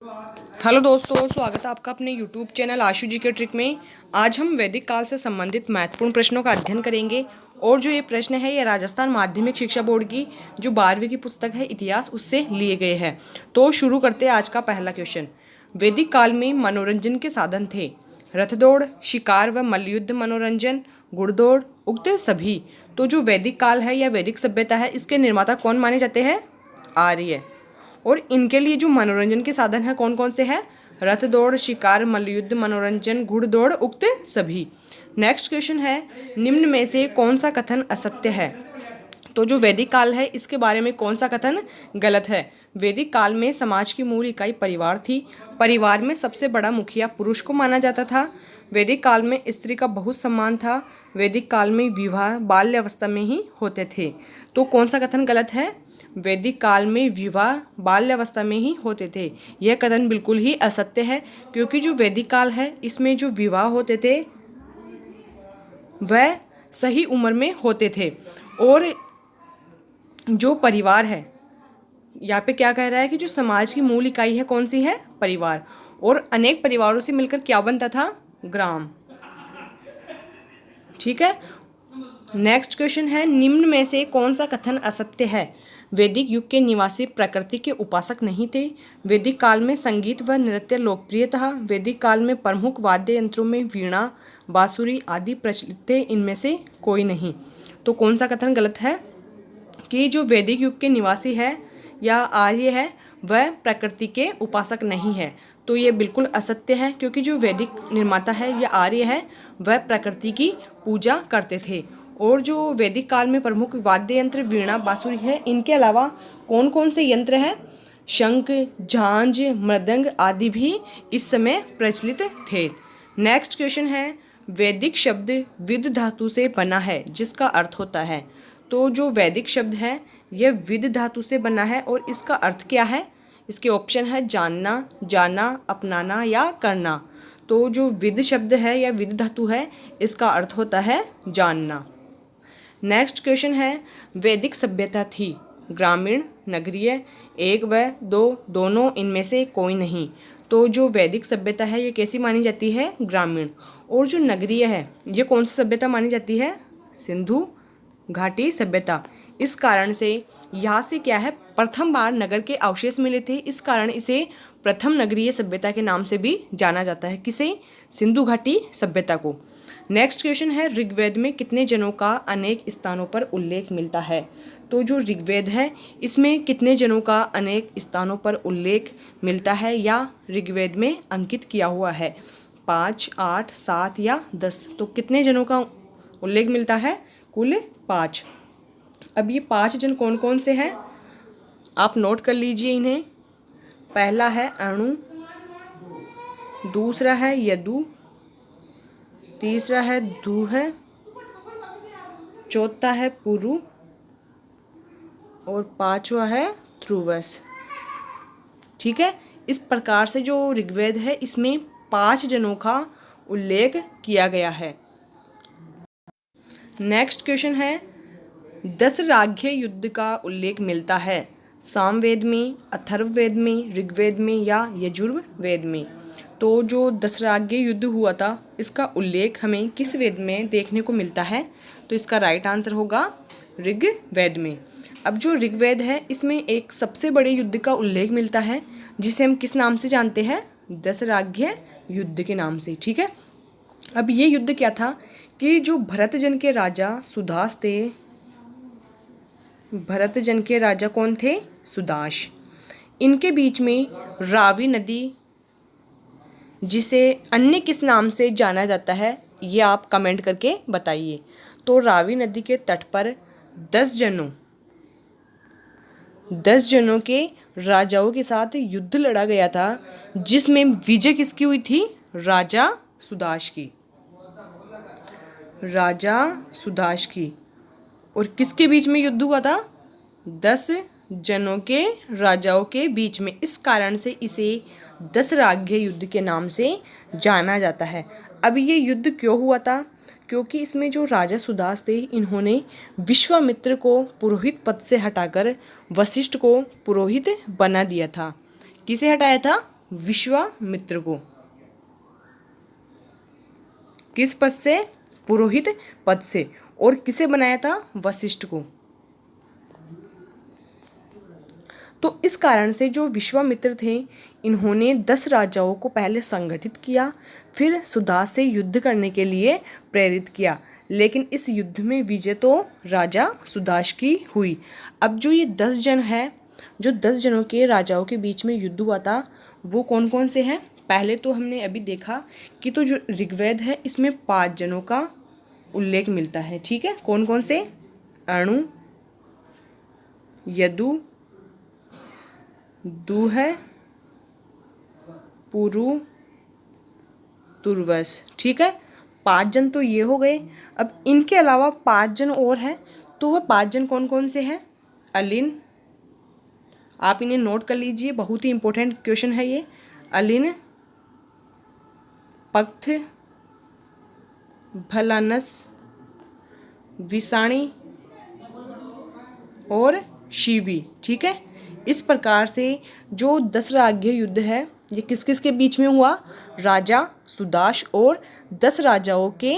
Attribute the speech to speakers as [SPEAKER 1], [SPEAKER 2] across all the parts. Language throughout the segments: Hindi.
[SPEAKER 1] हेलो दोस्तों, स्वागत है आपका अपने यूट्यूब चैनल आशु जी के ट्रिक में। आज हम वैदिक काल से संबंधित महत्वपूर्ण प्रश्नों का अध्ययन करेंगे। और जो ये प्रश्न है ये राजस्थान माध्यमिक शिक्षा बोर्ड की जो 12वीं की पुस्तक है इतिहास उससे लिए गए हैं। तो शुरू करते हैं आज का पहला क्वेश्चन। वैदिक काल में मनोरंजन के साधन थे रथ दौड़, शिकार व मल्लयुद्ध, मनोरंजन, घुड़दौड़, उक्त सभी। तो जो वैदिक काल है या वैदिक सभ्यता है इसके निर्माता कौन माने जाते हैं? आर्य। और इनके लिए जो मनोरंजन के साधन है कौन कौन से हैं? रथ दौड़, शिकार, मल्लयुद्ध, मनोरंजन, घुड़दौड़, उक्त सभी। नेक्स्ट क्वेश्चन है, निम्न में से कौन सा कथन असत्य है? तो जो वैदिक काल है इसके बारे में कौन सा कथन गलत है? वैदिक काल में समाज की मूल इकाई परिवार थी। परिवार में सबसे बड़ा मुखिया पुरुष को माना जाता था। वैदिक काल में स्त्री का बहुत सम्मान था। वैदिक काल में विवाह बाल्यावस्था में ही होते थे। तो कौन सा कथन गलत है? वैदिक काल में विवाह बाल्यावस्था में ही होते थे। यह कथन बिल्कुल ही असत्य है, क्योंकि जो वैदिक काल है इसमें जो विवाह होते थे वह सही उम्र में होते थे। और जो परिवार है, यहाँ पे क्या कह रहा है कि जो समाज की मूल इकाई है कौन सी है? परिवार। और अनेक परिवारों से मिलकर क्या बनता था? ग्राम। ठीक है। नेक्स्ट क्वेश्चन है, निम्न में से कौन सा कथन असत्य है? वैदिक युग के निवासी प्रकृति के उपासक नहीं थे। वैदिक काल में संगीत व नृत्य लोकप्रिय था। वैदिक काल में प्रमुख वाद्य यंत्रों में वीणा, बांसुरी आदि प्रचलित थे। इनमें से कोई नहीं। तो कौन सा कथन गलत है कि जो वैदिक युग के निवासी है या आर्य है वह प्रकृति के उपासक नहीं है? तो ये बिल्कुल असत्य है, क्योंकि जो वैदिक निर्माता है या आर्य है वह प्रकृति की पूजा करते थे। और जो वैदिक काल में प्रमुख वाद्य यंत्र वीणा, बांसुरी है, इनके अलावा कौन कौन से यंत्र हैं? शंख, झांझ, मृदंग आदि भी इस समय प्रचलित थे। नेक्स्ट क्वेश्चन है, वैदिक शब्द विद धातु से बना है जिसका अर्थ होता है। तो जो वैदिक शब्द है यह विद धातु से बना है और इसका अर्थ क्या है? इसके ऑप्शन है जानना, जाना, अपनाना या करना। तो जो विद शब्द है या विद धातु है इसका अर्थ होता है जानना। नेक्स्ट क्वेश्चन है, वैदिक सभ्यता थी ग्रामीण, नगरीय, एक व दो, दोनों, इनमें से कोई नहीं। तो जो वैदिक सभ्यता है ये कैसी मानी जाती है? ग्रामीण। और जो नगरीय है ये कौन सी सभ्यता मानी जाती है? सिंधु घाटी सभ्यता। इस कारण से यहाँ से क्या है, प्रथम बार नगर के अवशेष मिले थे, इस कारण इसे प्रथम नगरीय सभ्यता के नाम से भी जाना जाता है। किसे? सिंधु घाटी सभ्यता को। नेक्स्ट क्वेश्चन है, ऋग्वेद में कितने जनों का अनेक स्थानों पर उल्लेख मिलता है? तो जो ऋग्वेद है इसमें कितने जनों का अनेक स्थानों पर उल्लेख मिलता है या ऋग्वेद में अंकित किया हुआ है? 5, 8, 7 या 10। तो कितने जनों का उल्लेख मिलता है? कुल 5। अब ये 5 जन कौन कौन से हैं आप नोट कर लीजिए इन्हें। पहला है अणु, दूसरा है यदु, तीसरा है दूह, चौथा है पुरु और पांचवा है ध्रुवस। ठीक है। इस प्रकार से जो ऋग्वेद है इसमें 5 जनों का उल्लेख किया गया है। नेक्स्ट क्वेश्चन है, दशराग्य युद्ध का उल्लेख मिलता है सामवेद में, अथर्ववेद में, ऋग्वेद में या यजुर्वेद में? तो जो दशराग्य युद्ध हुआ था इसका उल्लेख हमें किस वेद में देखने को मिलता है? तो इसका राइट आंसर होगा ऋग्वेद में। अब जो ऋग्वेद है इसमें एक सबसे बड़े युद्ध का उल्लेख मिलता है जिसे हम किस नाम से जानते हैं? दशराग्य युद्ध के नाम से। ठीक है। अब ये युद्ध क्या था कि जो भरतजन के राजा सुदास थे, भरतजन के राजा कौन थे? सुदास। इनके बीच में रावी नदी, जिसे अन्य किस नाम से जाना जाता है ये आप कमेंट करके बताइए। तो रावी नदी के तट पर 10 जनों के राजाओं के साथ युद्ध लड़ा गया था जिसमें विजय किसकी हुई थी? राजा सुदास की। राजा सुदास की। और किसके बीच में युद्ध हुआ था? 10 जनों के राजाओं के बीच में। इस कारण से इसे दशराग्य युद्ध के नाम से जाना जाता है। अब ये युद्ध क्यों हुआ था? क्योंकि इसमें जो राजा सुदास थे इन्होंने विश्वामित्र को पुरोहित पद से हटाकर वशिष्ठ को पुरोहित बना दिया था। किसे हटाया था? विश्वामित्र को। किस पद से? पुरोहित पद से। और किसे बनाया था? वशिष्ठ को। तो इस कारण से जो विश्वामित्र थे, इन्होंने 10 राजाओं को पहले संगठित किया, फिर सुदास से युद्ध करने के लिए प्रेरित किया, लेकिन इस युद्ध में विजय तो राजा सुदास की हुई। अब जो ये 10 जन है, जो 10 जनों के राजाओं के बीच में युद्ध हुआ था, वो कौन कौन से हैं? पहले तो हमने अभी देखा कि तो जो ऋग्वेद है इसमें 5 जनों का उल्लेख मिलता है। ठीक है, कौन कौन से? अणु, यदु, दूह, पुरु, तुर्वस। ठीक है, 5 जन तो ये हो गए। अब इनके अलावा 5 जन और हैं, तो वह 5 जन कौन कौन से हैं? अलिन, आप इन्हें नोट कर लीजिए, बहुत ही इंपॉर्टेंट क्वेश्चन है ये। अलिन, पक्थ, भलानस, विषाणी और शिवी। ठीक है, इस प्रकार से जो 10 राज्य युद्ध है ये किस किस के बीच में हुआ? राजा सुदास और 10 राजाओं के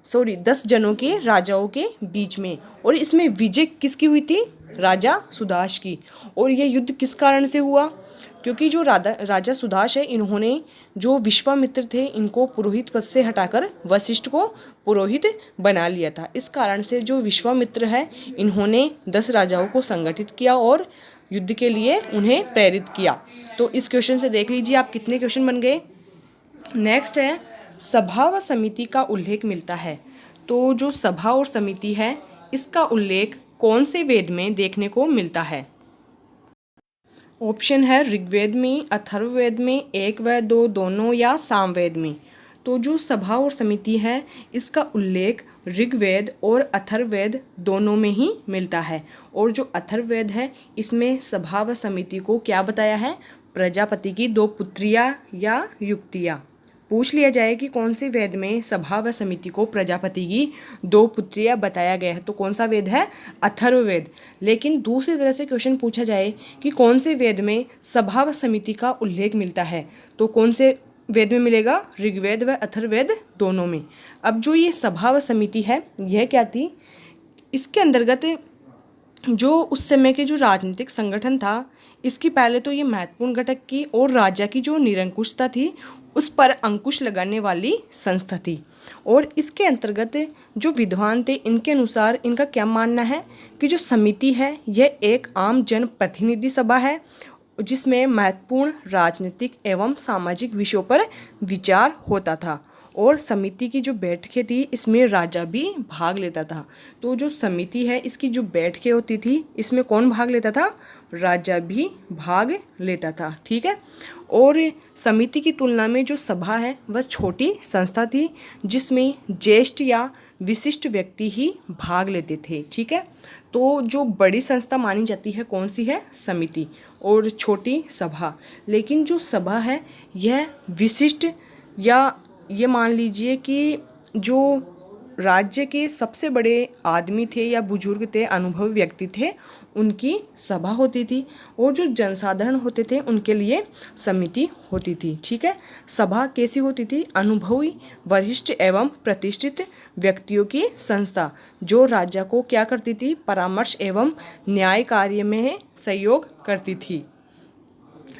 [SPEAKER 1] 10 जनों के राजाओं के बीच में। और इसमें विजय किसकी हुई थी? राजा सुदास की। और यह युद्ध किस कारण से हुआ? क्योंकि जो राजा सुदास है, इन्होंने जो विश्वामित्र थे इनको पुरोहित पद से हटाकर वशिष्ठ को पुरोहित बना लिया था। इस कारण से जो विश्वामित्र है, इन्होंने 10 राजाओं को संगठित किया और युद्ध के लिए उन्हें प्रेरित किया। तो इस क्वेश्चन से देख लीजिए आप कितने क्वेश्चन बन गए। नेक्स्ट है सभा व समिति का उल्लेख मिलता है। तो जो सभा और समिति है, इसका उल्लेख कौन से वेद में देखने को मिलता है? ऑप्शन है ऋग्वेद में, अथर्ववेद में, एक व दो दोनों, या सामवेद में। तो जो सभा और समिति है, इसका उल्लेख ऋग्वेद और अथर्ववेद दोनों में ही मिलता है। और जो अथर्ववेद है, इसमें सभा व समिति को क्या बताया है? प्रजापति की 2 पुत्रियां या युक्तियाँ। पूछ लिया जाए कि कौन से वेद में सभा व समिति को प्रजापति की 2 पुत्रियां बताया गया है, तो कौन सा वेद है? अथर्ववेद। लेकिन दूसरी तरह से क्वेश्चन पूछा जाए कि कौन से वेद में सभा व समिति का उल्लेख मिलता है, तो कौन से वेद में मिलेगा? ऋग्वेद व अथर्ववेद दोनों में। अब जो ये सभा व समिति है, यह क्या थी? इसके अंतर्गत जो उस समय के जो राजनीतिक संगठन था, इसकी पहले तो ये महत्वपूर्ण घटक की और राजा की जो निरंकुशता थी उस पर अंकुश लगाने वाली संस्था थी। और इसके अंतर्गत जो विद्वान थे, इनके अनुसार इनका क्या मानना है कि जो समिति है यह एक आम जन प्रतिनिधि सभा है, जिसमें महत्वपूर्ण राजनीतिक एवं सामाजिक विषयों पर विचार होता था। और समिति की जो बैठकें थी, इसमें राजा भी भाग लेता था। तो जो समिति है, इसकी जो बैठकें होती थी, इसमें कौन भाग लेता था? राजा भी भाग लेता था। ठीक है, और समिति की तुलना में जो सभा है वह छोटी संस्था थी, जिसमें ज्येष्ठ या विशिष्ट व्यक्ति ही भाग लेते थे। ठीक है, तो जो बड़ी संस्था मानी जाती है कौन सी है? समिति, और छोटी सभा। लेकिन जो सभा है यह विशिष्ट, या ये मान लीजिए कि जो राज्य के सबसे बड़े आदमी थे या बुजुर्ग थे, अनुभवी व्यक्ति थे, उनकी सभा होती थी। और जो जनसाधारण होते थे उनके लिए समिति होती थी। ठीक है, सभा कैसी होती थी? अनुभवी, वरिष्ठ एवं प्रतिष्ठित व्यक्तियों की संस्था, जो राजा को क्या करती थी? परामर्श एवं न्याय कार्य में सहयोग करती थी।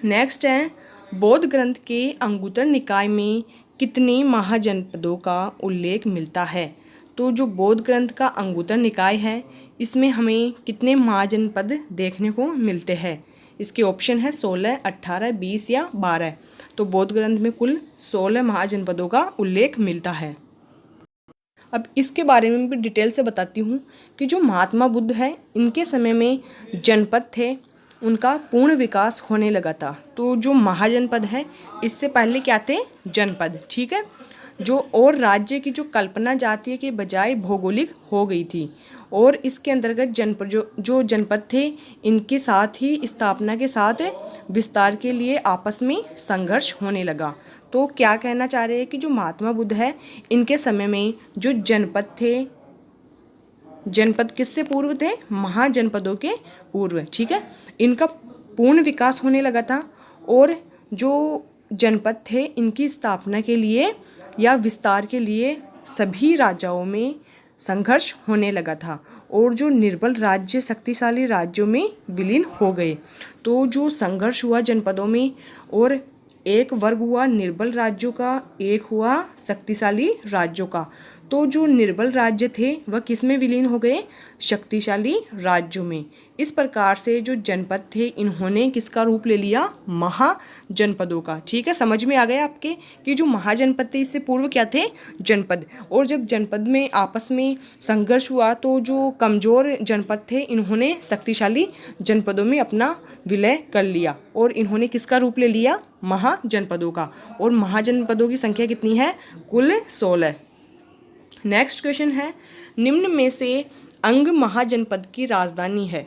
[SPEAKER 1] नेक्स्ट है बौद्ध ग्रंथ के अंगुत्तर निकाय में कितने महाजनपदों का उल्लेख मिलता है? तो जो बौद्ध ग्रंथ का अंगुत्तर निकाय है, इसमें हमें कितने महाजनपद देखने को मिलते हैं? इसके ऑप्शन है 16, 18, 20 या 12। तो बौद्ध ग्रंथ में कुल 16 महाजनपदों का उल्लेख मिलता है। अब इसके बारे में भी डिटेल से बताती हूँ कि जो महात्मा बुद्ध है, इनके समय में जनपद थे, उनका पूर्ण विकास होने लगा था। तो जो महाजनपद है, इससे पहले क्या थे? जनपद। ठीक है, जो और राज्य की जो कल्पना जातीय के बजाय भौगोलिक हो गई थी। और इसके अंतर्गत जनपद जो जनपद थे, इनके साथ ही स्थापना के साथ विस्तार के लिए आपस में संघर्ष होने लगा। तो क्या कहना चाह रहे हैं कि जो महात्मा बुद्ध है, इनके समय में जो जनपद थे, जनपद किससे पूर्व थे? महाजनपदों के पूर्व। ठीक है, इनका पूर्ण विकास होने लगा था। और जो जनपद थे, इनकी स्थापना के लिए या विस्तार के लिए सभी राजाओं में संघर्ष होने लगा था और जो निर्बल राज्य शक्तिशाली राज्यों में विलीन हो गए। तो जो संघर्ष हुआ जनपदों में, और एक वर्ग हुआ निर्बल राज्यों का, एक हुआ शक्तिशाली राज्यों का। तो जो निर्बल राज्य थे वह किस में विलीन हो गए? शक्तिशाली राज्यों में। इस प्रकार से जो जनपद थे इन्होंने किसका रूप ले लिया? महाजनपदों का। ठीक है, समझ में आ गया आपके कि जो महाजनपद थे इससे पूर्व क्या थे? जनपद। और जब जनपद में आपस में संघर्ष हुआ तो जो कमजोर जनपद थे इन्होंने शक्तिशाली जनपदों में अपना विलय कर लिया और इन्होंने किसका रूप ले लिया? महाजनपदों का। और महाजनपदों की संख्या कितनी है? कुल 16। नेक्स्ट क्वेश्चन है, निम्न में से अंग महाजनपद की राजधानी है।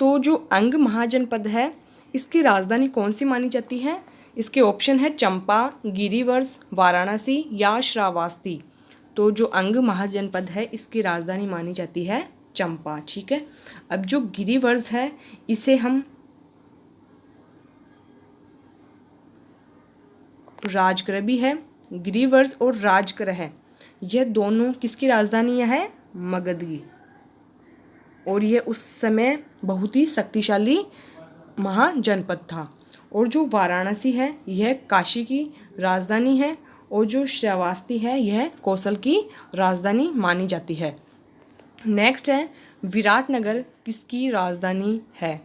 [SPEAKER 1] तो जो अंग महाजनपद है इसकी राजधानी कौन सी मानी जाती है? इसके ऑप्शन है चंपा, गिरिवर्स, वाराणसी या श्रावस्ती। तो जो अंग महाजनपद है इसकी राजधानी मानी जाती है चंपा। ठीक है, अब जो गिरिवर्स है इसे हम राजगृह भी है, गिरिवर्स और राजगृह है, यह दोनों किसकी राजधानी है? मगध की। और यह उस समय बहुत ही शक्तिशाली महाजनपद था। और जो वाराणसी है यह काशी की राजधानी है और जो श्रावस्ती है यह कौशल की राजधानी मानी जाती है। नेक्स्ट है, विराटनगर किसकी राजधानी है?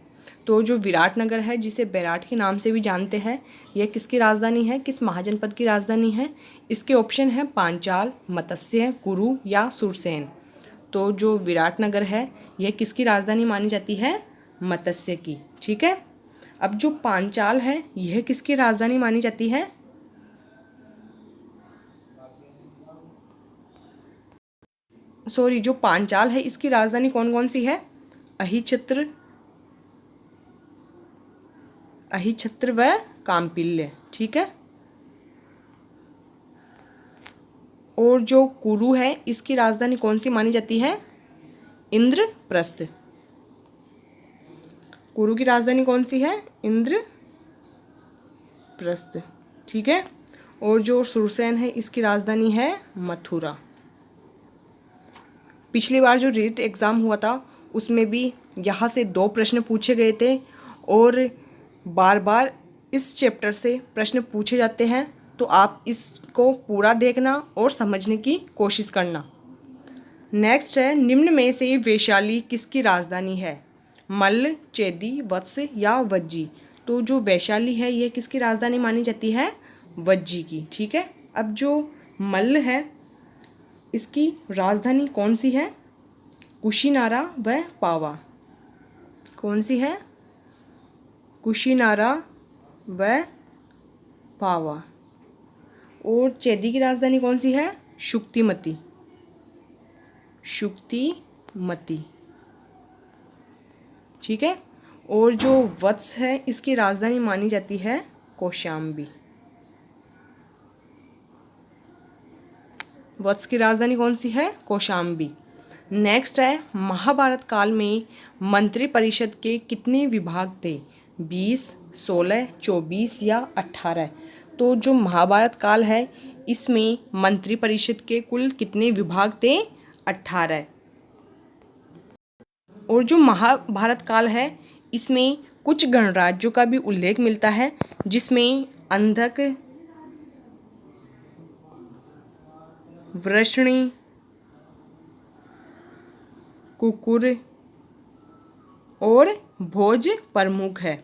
[SPEAKER 1] तो जो विराटनगर है जिसे बैराट के नाम से भी जानते हैं, यह किसकी राजधानी है? किस महाजनपद की राजधानी है? इसके ऑप्शन है पांचाल, मत्स्य, कुरु या सुरसेन। तो जो विराटनगर है यह किसकी राजधानी मानी जाती है? मत्स्य की। ठीक है, अब जो पांचाल है यह किसकी राजधानी मानी जाती है? सॉरी, जो पांचाल है इसकी राजधानी कौन कौन सी है? अहिछत्र, अहिछत्र व काम्पिल्य। ठीक है, और जो कुरु है इसकी राजधानी कौन सी मानी जाती है? इंद्रप्रस्थ। कुरु की राजधानी कौन सी है? इंद्रप्रस्थ। ठीक है, और जो सुरसेन है इसकी राजधानी है मथुरा। पिछली बार जो रीट एग्ज़ाम हुआ था उसमें भी यहाँ से 2 प्रश्न पूछे गए थे और बार बार इस चैप्टर से प्रश्न पूछे जाते हैं, तो आप इसको पूरा देखना और समझने की कोशिश करना। नेक्स्ट है, निम्न में से वैशाली किसकी राजधानी है? मल्ल, चेदी, वत्स या वज्जी। तो जो वैशाली है यह किसकी राजधानी मानी जाती है? वज्जी की। ठीक है, अब जो मल्ल है इसकी राजधानी कौन सी है? कुशीनारा व पावा। कौन सी है? कुशीनारा व पावा। और चेदी की राजधानी कौन सी है? शुक्तिमती। शुक्तिमती। ठीक है, और जो वत्स है इसकी राजधानी मानी जाती है कौशाम्बी। वत्स की राजधानी कौन सी है? कौशाम्बी। नेक्स्ट है, महाभारत काल में मंत्री परिषद के कितने विभाग थे? 20, 16, 24 या 18। तो जो महाभारत काल है इसमें मंत्री परिषद के कुल कितने विभाग थे? 18। और जो महाभारत काल है इसमें कुछ गणराज्यों का भी उल्लेख मिलता है जिसमें अंधक, वृष्णि, कुकुर और भोज प्रमुख है।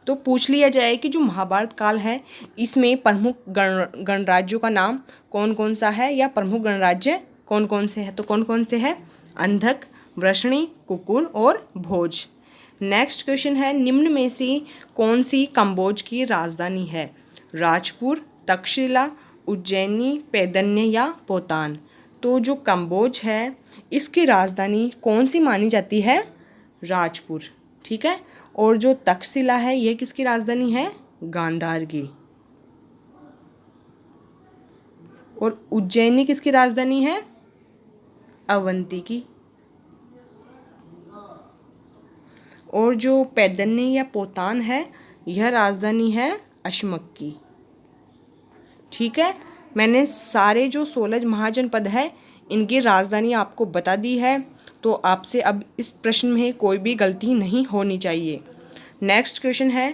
[SPEAKER 1] तो पूछ लिया जाए कि जो महाभारत काल है इसमें प्रमुख गणराज्यों का नाम कौन कौन सा है या प्रमुख गणराज्य कौन कौन से हैं? तो कौन कौन से हैं? अंधक, वृष्णि, कुकुर और भोज। नेक्स्ट क्वेश्चन है, निम्न में से कौन सी कंबोज की राजधानी है? राजपुर, तक्षशिला, उज्जैनी, पैदन्य या पोतान। तो जो कंबोज है इसकी राजधानी कौन सी मानी जाती है? राजपुर। ठीक है, और जो तक्षशिला है यह किसकी राजधानी है? गांधार की। और उज्जैनी किसकी राजधानी है? अवंती की। और जो पैदन्य या पोतान है यह राजधानी है अशमक्की। ठीक है, मैंने सारे जो 16 महाजनपद है इनकी राजधानी आपको बता दी है, तो आपसे अब इस प्रश्न में कोई भी गलती नहीं होनी चाहिए। नेक्स्ट क्वेश्चन है,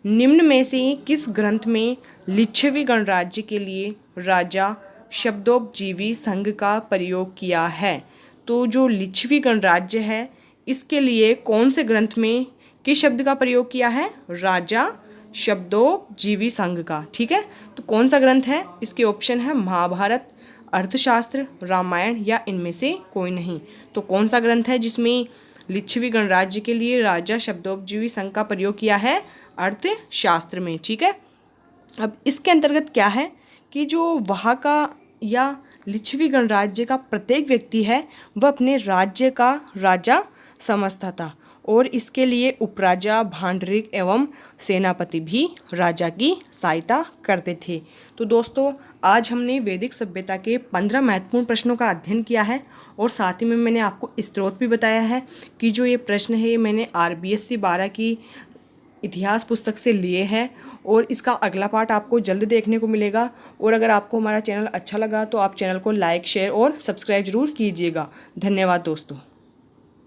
[SPEAKER 1] निम्न में से किस ग्रंथ में लिच्छवी गणराज्य के लिए राजा शब्दोपजीवी संघ का प्रयोग किया है? तो जो लिच्छवी गणराज्य है इसके लिए कौन से ग्रंथ में किस शब्द का प्रयोग किया है? राजा शब्दोपजीवी संघ का। ठीक है, तो कौन सा ग्रंथ है? इसके ऑप्शन है महाभारत, अर्थशास्त्र, रामायण या इनमें से कोई नहीं। तो कौन सा ग्रंथ है जिसमें लिच्छवी गणराज्य के लिए राजा शब्दोपजीवी संघ का प्रयोग किया है? अर्थशास्त्र में। ठीक है, अब इसके अंतर्गत क्या है कि जो वहाँ का या लिच्छवी गणराज्य का प्रत्येक व्यक्ति है वह अपने राज्य का राजा समझता था और इसके लिए उपराजा, भांडरिक एवं सेनापति भी राजा की सहायता करते थे। तो दोस्तों, आज हमने वैदिक सभ्यता के 15 महत्वपूर्ण प्रश्नों का अध्ययन किया है और साथ ही में मैंने आपको स्रोत भी बताया है कि जो ये प्रश्न है मैंने RBSC 12 की इतिहास पुस्तक से लिए हैं और इसका अगला पार्ट आपको जल्द देखने को मिलेगा। और अगर आपको हमारा चैनल अच्छा लगा तो आप चैनल को लाइक, शेयर और सब्सक्राइब जरूर कीजिएगा। धन्यवाद दोस्तों।